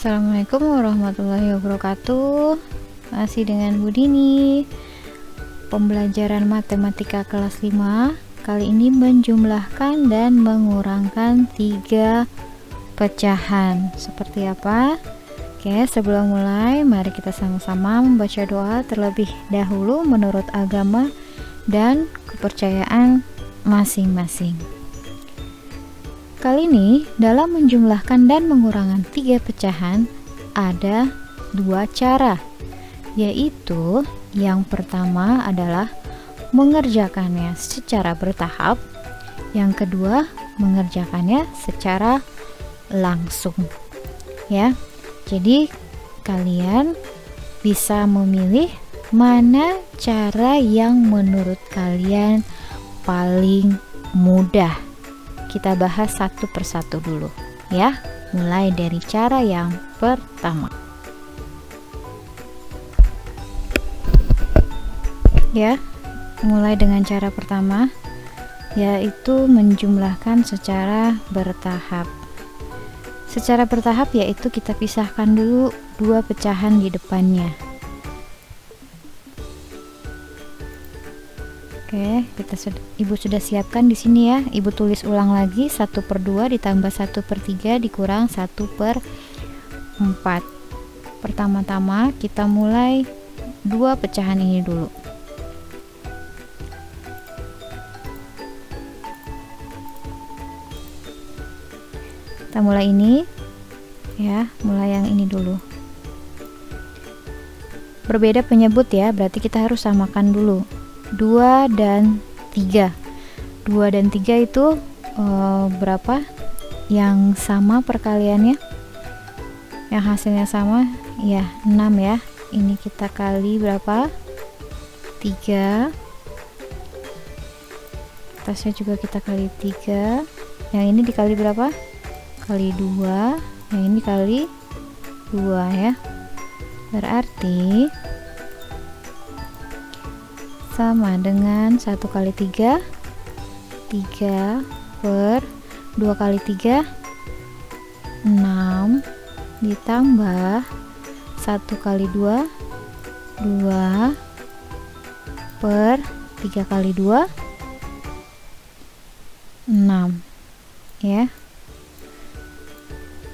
Assalamualaikum warahmatullahi wabarakatuh. Masih dengan Bu Dini. Pembelajaran matematika kelas 5. Kali ini menjumlahkan dan mengurangkan 3 pecahan. Seperti apa? Oke, sebelum mulai, mari kita sama-sama membaca doa terlebih dahulu menurut agama dan kepercayaan masing-masing. Kali ini dalam menjumlahkan dan mengurangkan 3 pecahan ada 2 cara, yaitu yang pertama adalah mengerjakannya secara bertahap, yang kedua mengerjakannya secara langsung. Ya, jadi kalian bisa memilih mana cara yang menurut kalian paling mudah. Kita bahas satu persatu dulu ya, mulai dari cara yang pertama ya. Mulai dengan cara pertama, yaitu menjumlahkan secara bertahap. Secara bertahap yaitu kita pisahkan dulu 2 pecahan di depannya. Oke, Ibu sudah siapkan di sini ya. Ibu tulis ulang lagi 1/2 ditambah 1/3 dikurang 1/4. Pertama-tama kita mulai 2 pecahan ini dulu. Kita mulai ini ya, mulai yang ini dulu. Berbeda penyebut ya, berarti kita harus samakan dulu 2 dan 3. 2 dan 3 itu berapa yang sama perkaliannya, yang hasilnya sama ya, 6 ya. Ini kita kali berapa? 3. Atasnya juga kita kali 3. Yang ini dikali berapa? Kali 2. Yang ini kali 2 ya. Berarti sama dengan 1 kali 3, 3 per 2 kali 3, 6 ditambah 1 kali 2, 2 per 3 kali 2, 6 ya.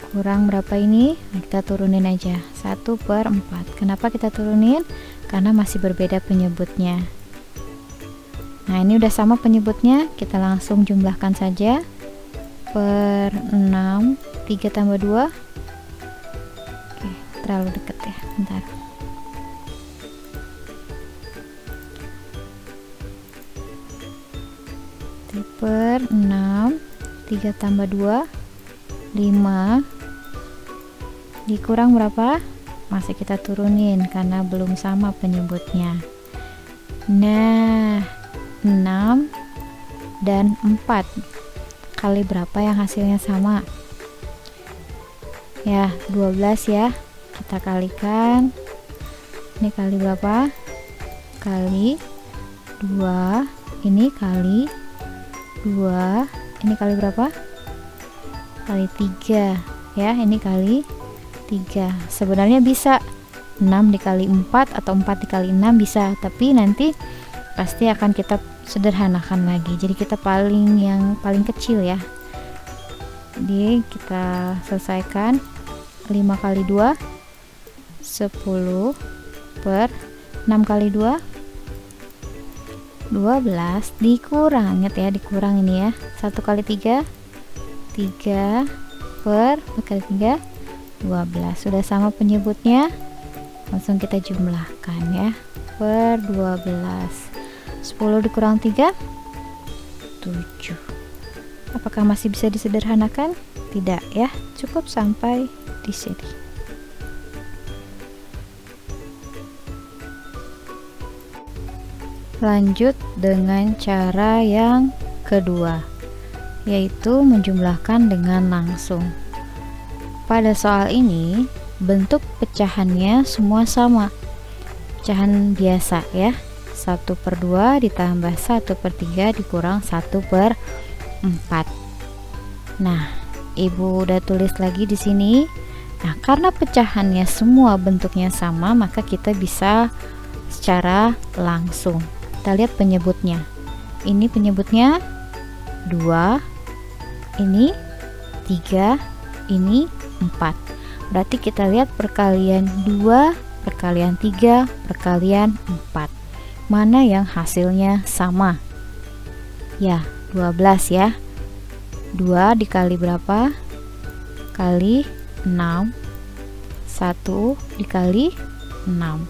Kurang berapa ini? Nah, kita turunin aja 1/4. Kenapa kita turunin? Karena masih berbeda penyebutnya. Nah, ini udah sama penyebutnya, kita langsung jumlahkan saja. Per 6, 3 tambah 2. Oke, terlalu deket ya, bentar. Per 6, 3 tambah 2, 5. Dikurang berapa? Masih kita turunin karena belum sama penyebutnya. Nah, 6 dan 4 kali berapa yang hasilnya sama? Ya, 12 ya. Kita kalikan. Ini kali berapa? Kali 2. Ini kali 2. Ini kali berapa? Kali 3 ya. Ini kali 3. Sebenarnya bisa 6 dikali 4 atau 4 dikali 6 bisa, tapi nanti pasti akan kita sederhanakan lagi. Jadi kita yang paling kecil ya. Jadi kita selesaikan 5 kali 2 10 per 6 kali 2 12 dikurang, ingat ya, dikurang ini ya. 1 kali 3 3 per 4 kali 3 12. Sudah sama penyebutnya, langsung kita jumlahkan ya. Per 12. 10 dikurang 3 7. Apakah masih bisa disederhanakan? Tidak ya, cukup sampai di sini. Lanjut dengan cara yang kedua, yaitu menjumlahkan dengan langsung. Pada soal ini bentuk pecahannya semua sama, pecahan biasa ya. 1/2 ditambah 1/3 dikurang 1/4. Nah, Ibu udah tulis lagi di sini Nah, karena pecahannya semua bentuknya sama, maka kita bisa secara langsung. Kita lihat penyebutnya. Ini penyebutnya 2, ini 3, ini 4. Berarti kita lihat perkalian 2, perkalian 3, perkalian 4. Mana yang hasilnya sama? Ya, 12 ya. 2 dikali berapa? Kali 6. 1 dikali 6.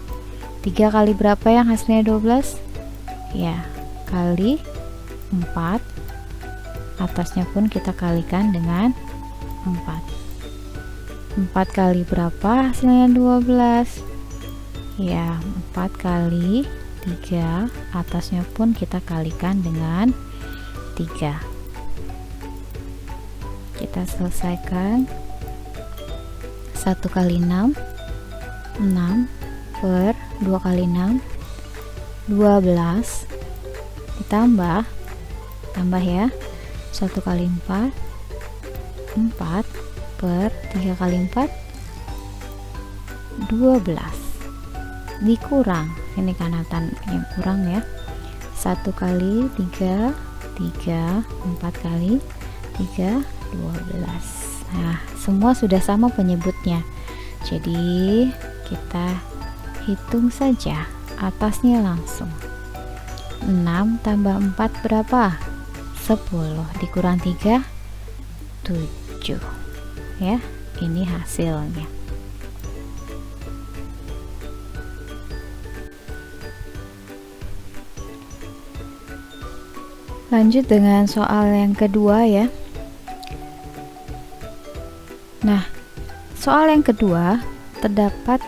3 kali berapa yang hasilnya 12? Ya, kali 4. Atasnya pun kita kalikan dengan 4. 4 kali berapa hasilnya 12? Ya, 4 kali 3. Atasnya pun kita kalikan dengan 3. Kita selesaikan. 1 kali 6, 6 per 2 kali 6, 12, ditambah ya, 1 kali 4, 4 per 3 kali 4, 12, dikurang, ini kanatan yang kurang ya, 1 kali 3, 3, 4 kali 3, 12. Nah, semua sudah sama penyebutnya, jadi kita hitung saja atasnya langsung. 6 tambah 4 berapa? 10 dikurang 3, 7 ya, ini hasilnya. Lanjut dengan soal yang kedua ya. Nah, soal yang kedua terdapat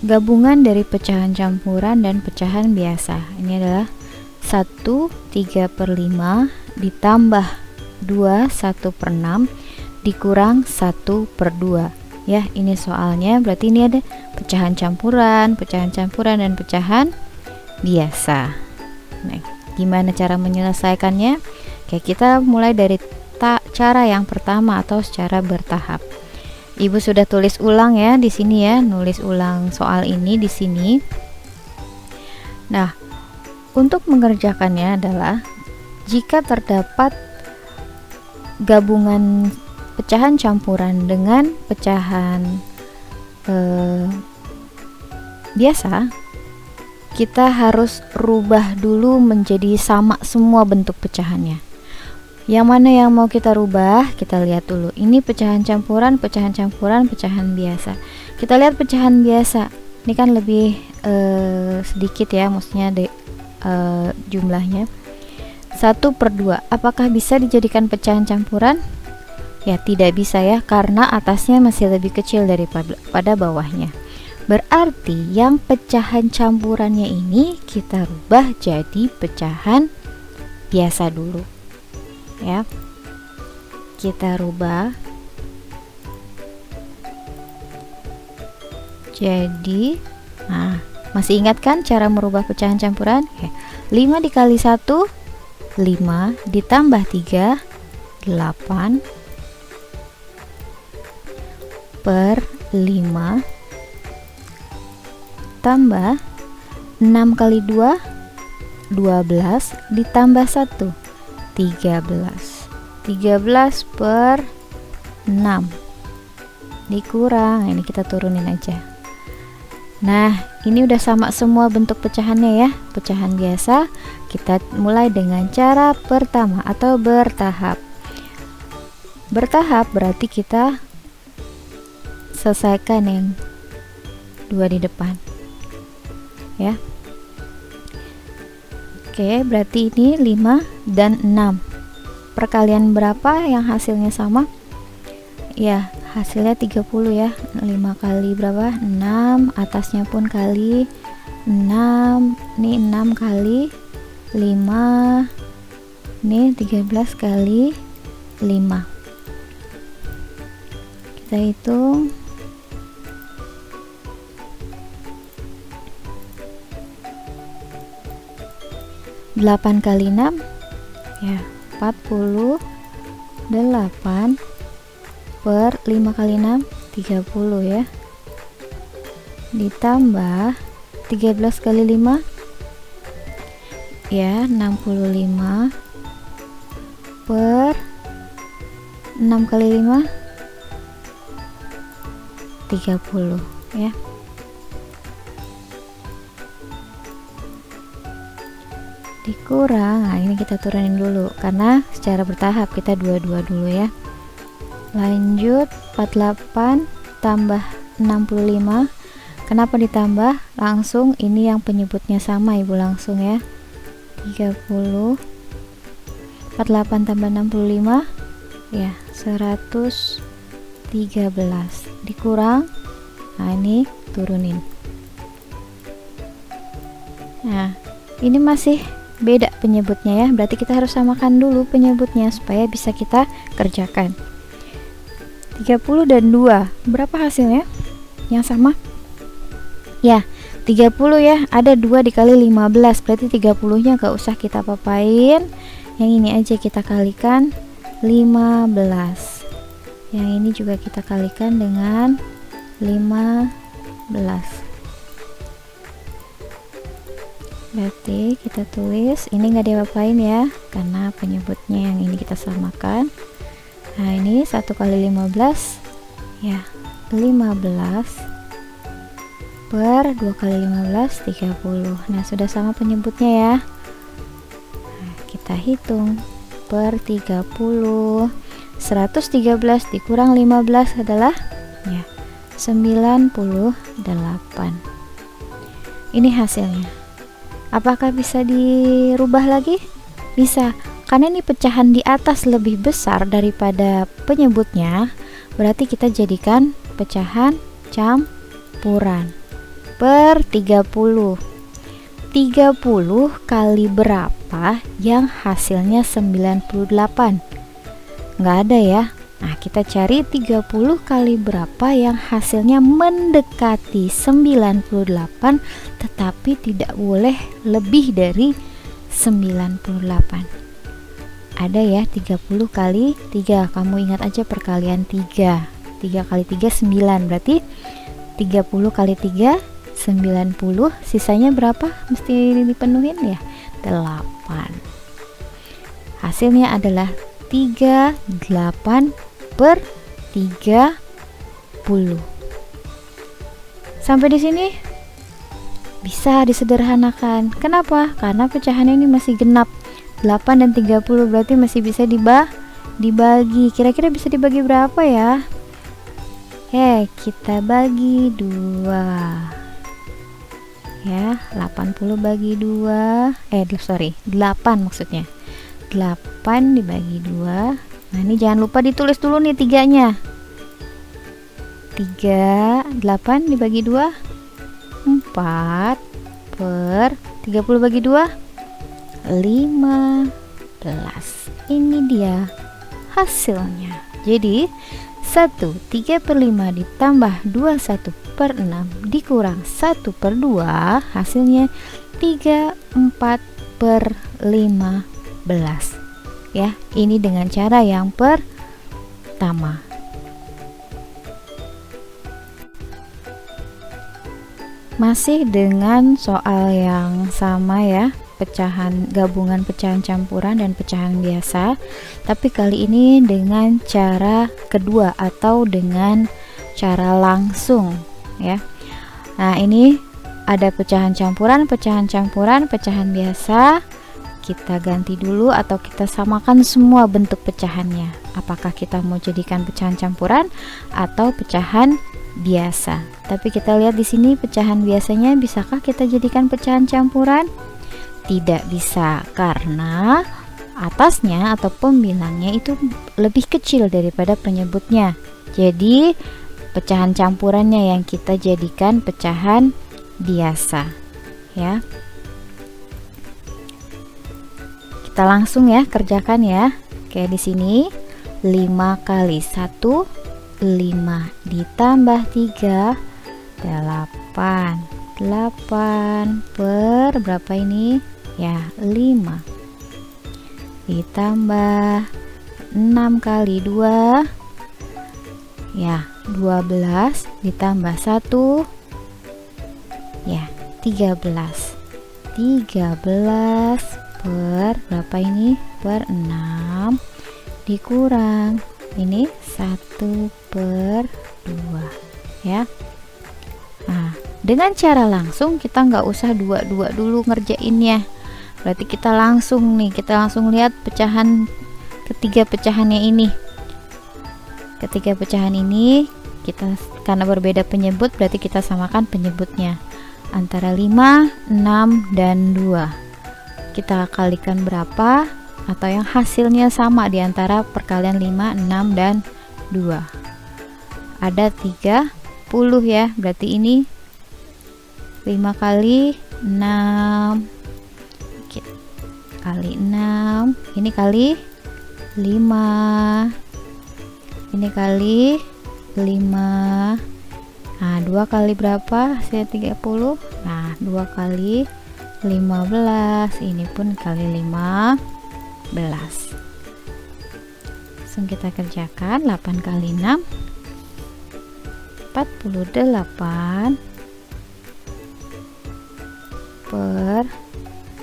gabungan dari pecahan campuran dan pecahan biasa. Ini adalah 1 3/5 ditambah 2 1/6 dikurang 1/2 ya. Ini soalnya berarti ini ada pecahan campuran, dan pecahan biasa. Nah, gimana cara menyelesaikannya? Oke, kita mulai dari cara yang pertama atau secara bertahap. Ibu sudah tulis ulang ya di sini ya, nulis ulang soal ini di sini. Nah, untuk mengerjakannya adalah jika terdapat gabungan pecahan campuran dengan pecahan biasa, kita harus rubah dulu menjadi sama semua bentuk pecahannya. Yang mana yang mau kita rubah? Kita lihat dulu. Ini pecahan campuran, pecahan biasa. Kita lihat pecahan biasa. Ini kan lebih sedikit ya, maksudnya jumlahnya 1/2. Apakah bisa dijadikan pecahan campuran? Ya, tidak bisa ya, karena atasnya masih lebih kecil daripada bawahnya. Berarti yang pecahan campurannya ini kita rubah jadi pecahan biasa dulu. Ya, kita rubah jadi, nah, masih ingat kan cara merubah pecahan campuran? 5 dikali 1 5 ditambah 3 8 per 5 tambah 6 kali 2 12 ditambah 1 13 per 6 dikurang, ini kita turunin aja. Nah, ini udah sama semua bentuk pecahannya ya, pecahan biasa. Kita mulai dengan cara pertama atau bertahap. Bertahap berarti kita selesaikan yang 2 di depan ya. Oke, berarti ini 5 dan 6. Perkalian berapa yang hasilnya sama? Ya, hasilnya 30 ya. 5 kali berapa? 6, atasnya pun kali 6. Ini 6 kali 5. Ini 13 kali 5. Kita hitung. 8 kali 6 ya 48 per 5 kali 6 30 ya, ditambah 13 kali 5 ya 65 per 6 kali 5 30 ya. Dikurang, nah ini kita turunin dulu karena secara bertahap, kita 22 dulu ya. Lanjut 48 tambah 65. Kenapa ditambah? Langsung ini yang penyebutnya sama Ibu, langsung ya. 30 48 tambah 65 ya 113, dikurang, nah ini turunin. Nah ini masih beda penyebutnya ya, berarti kita harus samakan dulu penyebutnya supaya bisa kita kerjakan. 30 dan 2 berapa hasilnya yang sama ya? 30 ya, ada 2 dikali 15, berarti 30 nya gak usah kita papain, yang ini aja kita kalikan 15, yang ini juga kita kalikan dengan 15. Berarti kita tulis ini nggak diapain ya karena penyebutnya yang ini kita samakan. Nah ini 1 kali 15 ya 15 per 2 kali 15 30. Nah sudah sama penyebutnya ya. Nah, kita hitung per 30, 113 dikurang 15 adalah ya 98. Ini hasilnya. Apakah bisa dirubah lagi? Bisa, karena ini pecahan di atas lebih besar daripada penyebutnya, berarti kita jadikan pecahan campuran per 30. 30 kali berapa yang hasilnya 98? Nggak ada ya. Nah kita cari 30 kali berapa yang hasilnya mendekati 98 tetapi tidak boleh lebih dari 98. Ada ya 30 kali 3, kamu ingat aja perkalian 3 kali 3 9, berarti 30 kali 3 90, sisanya berapa mesti dipenuhin ya 8. Hasilnya adalah 38 per 30. Sampai di sini bisa disederhanakan. Kenapa? Karena pecahannya ini masih genap 8 dan 30, berarti masih bisa dibagi. Kira-kira bisa dibagi berapa ya? Kita bagi 2 ya, 80 bagi 2 8 maksudnya 8 dibagi 2. Nah ini jangan lupa ditulis dulu nih 3-nya. 8 dibagi 2 4 per 30 bagi 2 15. Ini dia hasilnya. Jadi 1/3/5 ditambah 21/6 dikurang 1/2 hasilnya 34/15 ya. Ini dengan cara yang pertama. Masih dengan soal yang sama ya, pecahan gabungan, pecahan campuran dan pecahan biasa, tapi kali ini dengan cara kedua atau dengan cara langsung ya. Nah ini ada pecahan campuran, pecahan biasa. Kita ganti dulu atau kita samakan semua bentuk pecahannya. Apakah kita mau jadikan pecahan campuran atau pecahan biasa? Tapi kita lihat di sini pecahan biasanya, bisakah kita jadikan pecahan campuran? Tidak bisa, karena atasnya atau pembilangnya itu lebih kecil daripada penyebutnya. Jadi pecahan campurannya yang kita jadikan pecahan biasa ya. Kita langsung ya kerjakan ya. Kayak di sini 5 kali 1 5 ditambah 3 8. 8 per berapa ini ya 5 ditambah 6 kali 2 Ya, 12 ditambah 1 ya 13. 13 per berapa ini? Per 6 dikurang ini 1 per 2 ya. Nah, dengan cara langsung kita nggak usah dua-dua dulu ngerjainnya. Berarti kita langsung lihat pecahan ketiga pecahannya ini. Ketiga pecahan ini kita karena berbeda penyebut berarti kita samakan penyebutnya. Antara 5, 6 dan 2. Kita kalikan berapa atau yang hasilnya sama di antara perkalian 5, 6 dan 2. Ada 30 ya. Berarti ini 5 kali 6 kali 6, ini kali 5, ini kali 5. Nah, 2 kali berapa? Hasilnya 30. Nah, 2 kali 15, ini pun kali 15. Langsung kita kerjakan. 8 kali 6 48 per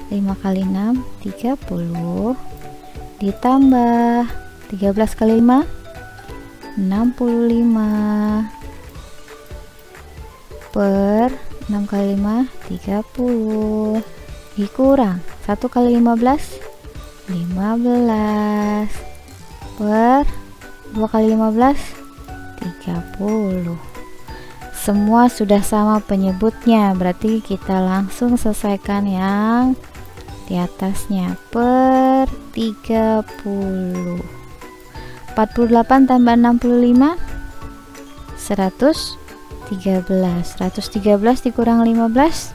5 kali 6 30 ditambah 13 kali 5 65 per 6 kali 5 30 dikurang 1 kali 15 15 per 2 kali 15 30. Semua sudah sama penyebutnya, berarti kita langsung selesaikan yang di atasnya per 30. 48 tambah 65 113. 113 dikurang 15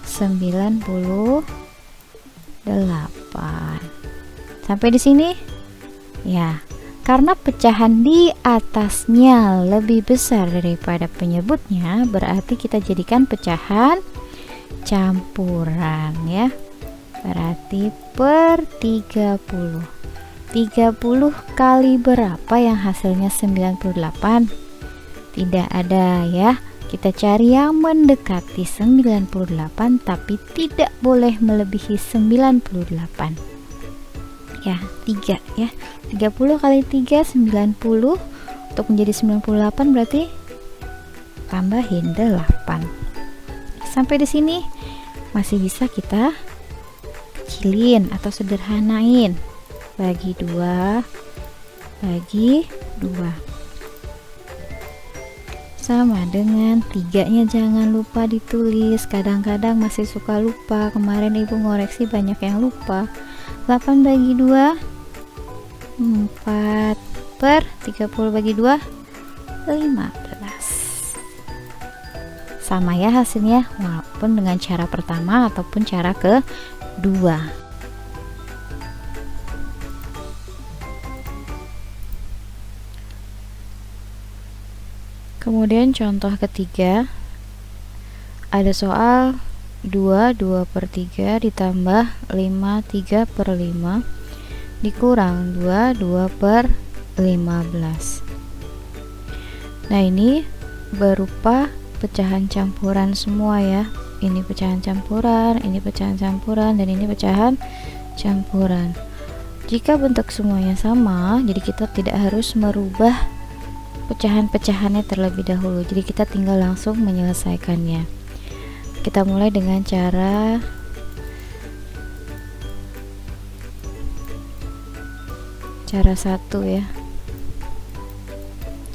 98. Sampai di sini ya. Karena pecahan di atasnya lebih besar daripada penyebutnya, berarti kita jadikan pecahan campuran ya. Berarti per 30. 30 kali berapa yang hasilnya 98? Tidak ada ya. Kita cari yang mendekati 98 tapi tidak boleh melebihi 98. Ya, 3 ya. 30 kali 3 90. Untuk menjadi 98 berarti tambahin 8. Sampai di sini masih bisa kita kecilin atau sederhanain. Bagi 2 bagi 2 sama dengan 3-nya jangan lupa ditulis. Kadang-kadang masih suka lupa. Kemarin ibu ngoreksi banyak yang lupa. 8 bagi 2 4 per 30 bagi 2 15. Sama ya hasilnya, walaupun dengan cara pertama ataupun cara kedua. Kemudian contoh ketiga, ada soal 2 per 3 ditambah 5 3 per 5 dikurang 2 per 15. Nah, ini berupa pecahan campuran semua ya. Ini pecahan campuran, ini pecahan campuran, dan ini pecahan campuran. Jika bentuk semuanya sama, jadi kita tidak harus merubah pecahan-pecahannya terlebih dahulu. Jadi kita tinggal langsung menyelesaikannya. Kita mulai dengan cara satu ya.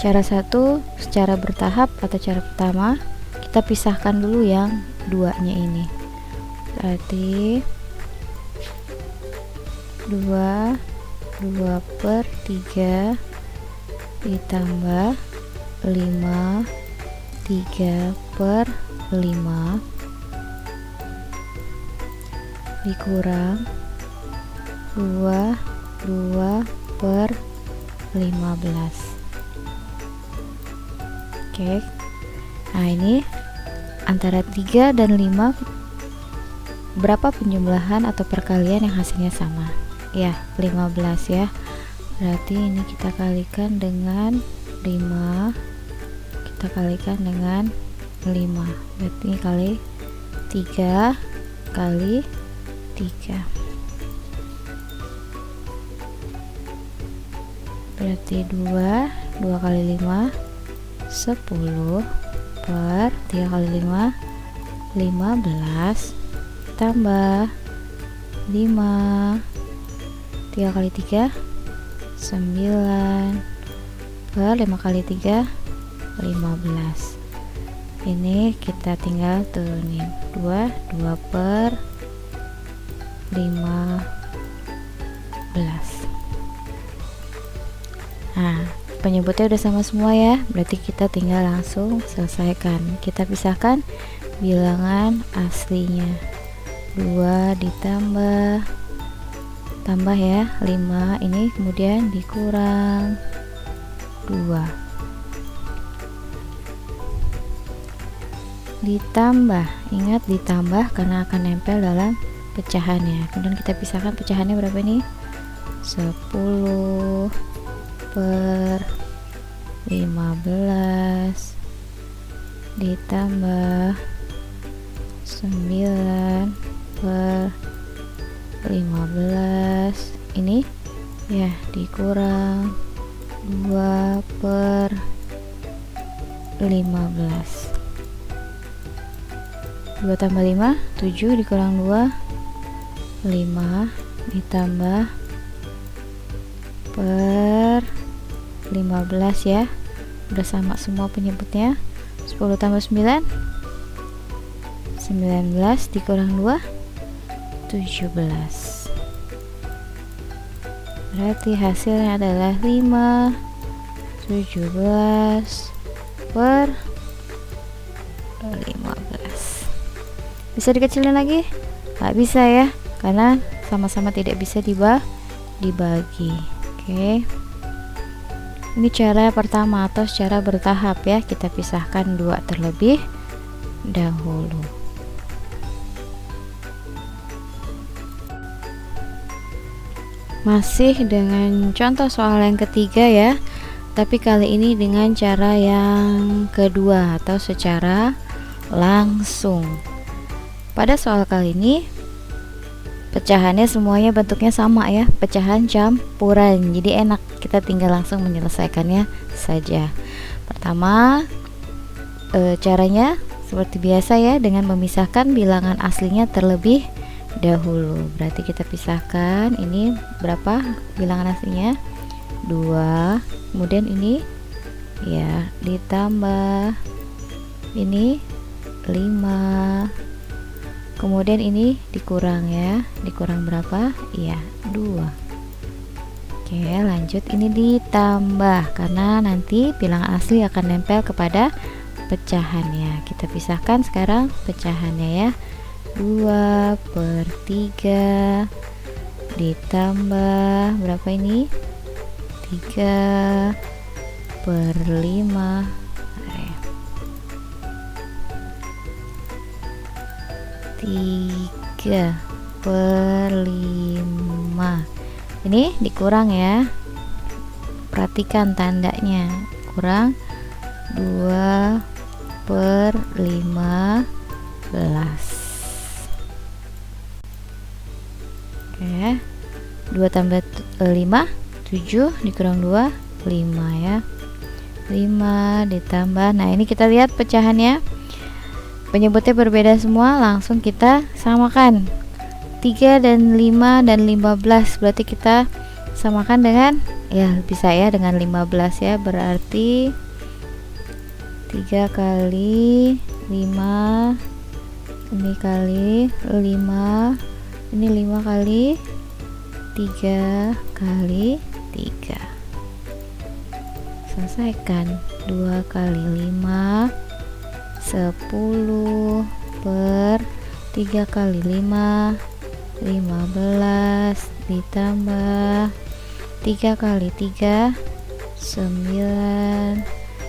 Cara satu secara bertahap atau cara pertama kita pisahkan dulu yang duanya ini. Berarti 2 per 3 ditambah 5 3 per 5 dikurang 2 per 15. Oke. Nah, ini antara 3 dan 5 berapa penjumlahan atau perkalian yang hasilnya sama? Ya, 15 ya. Berarti ini kita kalikan dengan 5 kita kalikan dengan 5, berarti kali 3 kali 3, berarti 2 kali 5 10 per 3 kali 5 15 tambah 5 3 kali 3 9 per 5 kali 3 15. Ini kita tinggal turunin 2 per 15. Nah, penyebutnya udah sama semua ya, berarti kita tinggal langsung selesaikan. Kita pisahkan bilangan aslinya. 2 ditambah ya 5, ini kemudian dikurang 2 ditambah, ingat ditambah karena akan nempel dalam pecahannya. Kemudian kita pisahkan pecahannya berapa ini? 10 per 15 ditambah 9 per 15, ini ya dikurang 2 per 15. 2 tambah 5 7 dikurang 2 5 ditambah per 15 ya, udah sama semua penyebutnya. 10 tambah 9 19 dikurang 2 17, berarti hasilnya adalah 5 17 per 15. Bisa dikecilin lagi? Nggak bisa ya, karena sama-sama tidak bisa dibagi. Oke, ini cara pertama atau secara bertahap ya, kita pisahkan 2 terlebih dahulu. Masih dengan contoh soal yang ketiga ya, tapi kali ini dengan cara yang kedua atau secara langsung. Pada soal kali ini pecahannya semuanya bentuknya sama ya, pecahan campuran, jadi enak, kita tinggal langsung menyelesaikannya saja. Pertama caranya seperti biasa ya, dengan memisahkan bilangan aslinya terlebih dahulu. Berarti kita pisahkan, ini berapa bilangan aslinya? 2, kemudian ini ya ditambah ini 5, kemudian ini dikurang ya, dikurang berapa? Iya 2. Oke, lanjut, ini ditambah karena nanti bilangan asli akan nempel kepada pecahannya. Kita pisahkan sekarang pecahannya ya. 2 per 3 ditambah berapa ini? 3 per 5 3 per 5. Ini dikurang ya, perhatikan tandanya, kurang 2 per 15. Oke, 2 tambah 5 7 dikurang 2 5 ya, 5 ditambah, nah ini kita lihat pecahannya penyebutnya berbeda semua, langsung kita samakan 3 dan 5 dan 15, berarti kita samakan dengan ya bisa ya dengan 15 ya, berarti 3 kali 5 ini kali 5 ini 5 kali 3 kali 3, selesaikan. 2 kali 5 10 per 3 kali 5 15 ditambah 3 kali 3 9,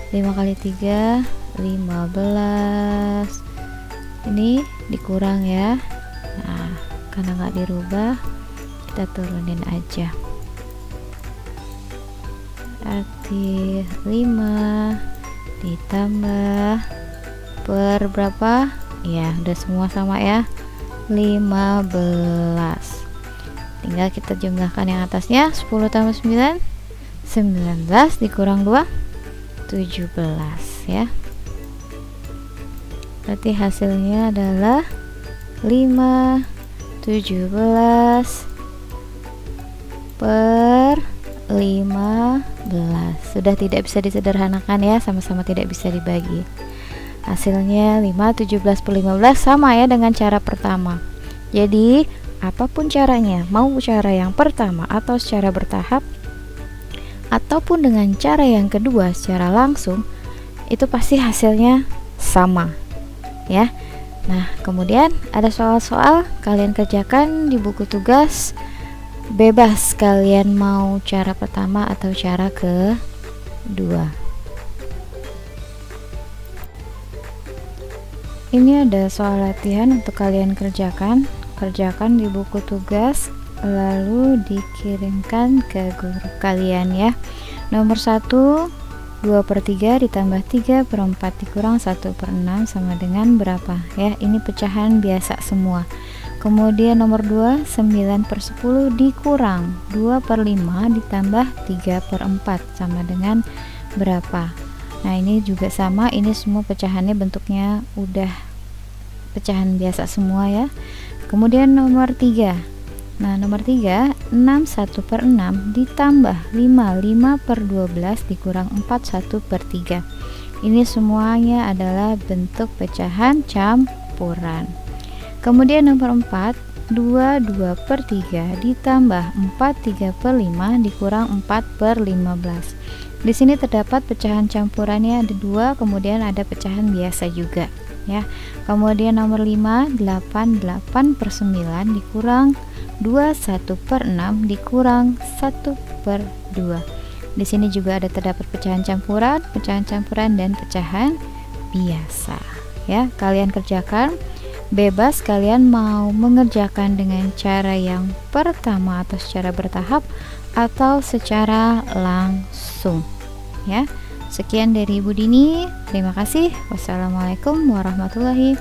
5 kali 3 15, ini dikurang ya. Nah, karena nggak dirubah kita turunin aja. berarti 5 ditambah per berapa ya, udah semua sama ya, 15. Tinggal kita jumlahkan yang atasnya. 10 tambah 9 19 dikurang 2 17 ya. Berarti hasilnya adalah 5 17 per 15. Sudah tidak bisa disederhanakan ya, sama-sama tidak bisa dibagi. Hasilnya 5 17 per 15 sama ya dengan cara pertama. Jadi apapun caranya, mau cara yang pertama atau secara bertahap ataupun dengan cara yang kedua secara langsung, itu pasti hasilnya sama ya. Nah, kemudian ada soal-soal kalian kerjakan di buku tugas, bebas kalian mau cara pertama atau cara kedua. Ini ada soal latihan untuk kalian kerjakan di buku tugas, lalu dikirimkan ke guru kalian ya. Nomor 1, 2/3 ditambah 3/4 dikurang 1/6 sama dengan berapa ya. Ini pecahan biasa semua. Kemudian nomor 2, 9/10 dikurang 2/5 ditambah 3/4 sama dengan berapa. Nah, ini juga sama, ini semua pecahannya bentuknya udah pecahan biasa semua ya. Kemudian nomor 3. Nah, nomor 3, 6 1/6 ditambah 5/12 dikurang 4 1/3. Ini semuanya adalah bentuk pecahan campuran. Kemudian nomor 4, 2 2/3 ditambah 4 3/5 dikurang 4/15. Di sini terdapat pecahan campurannya ada 2, kemudian ada pecahan biasa juga ya. Kemudian nomor 5, 8 8/9 dikurang 2 1/6 dikurang 1/2. Di sini juga ada terdapat pecahan campuran dan pecahan biasa ya. Kalian kerjakan, bebas kalian mau mengerjakan dengan cara yang pertama atau secara bertahap atau secara langsung ya. Sekian dari Ibu Dini, terima kasih. Wassalamualaikum warahmatullahi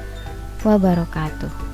wabarakatuh.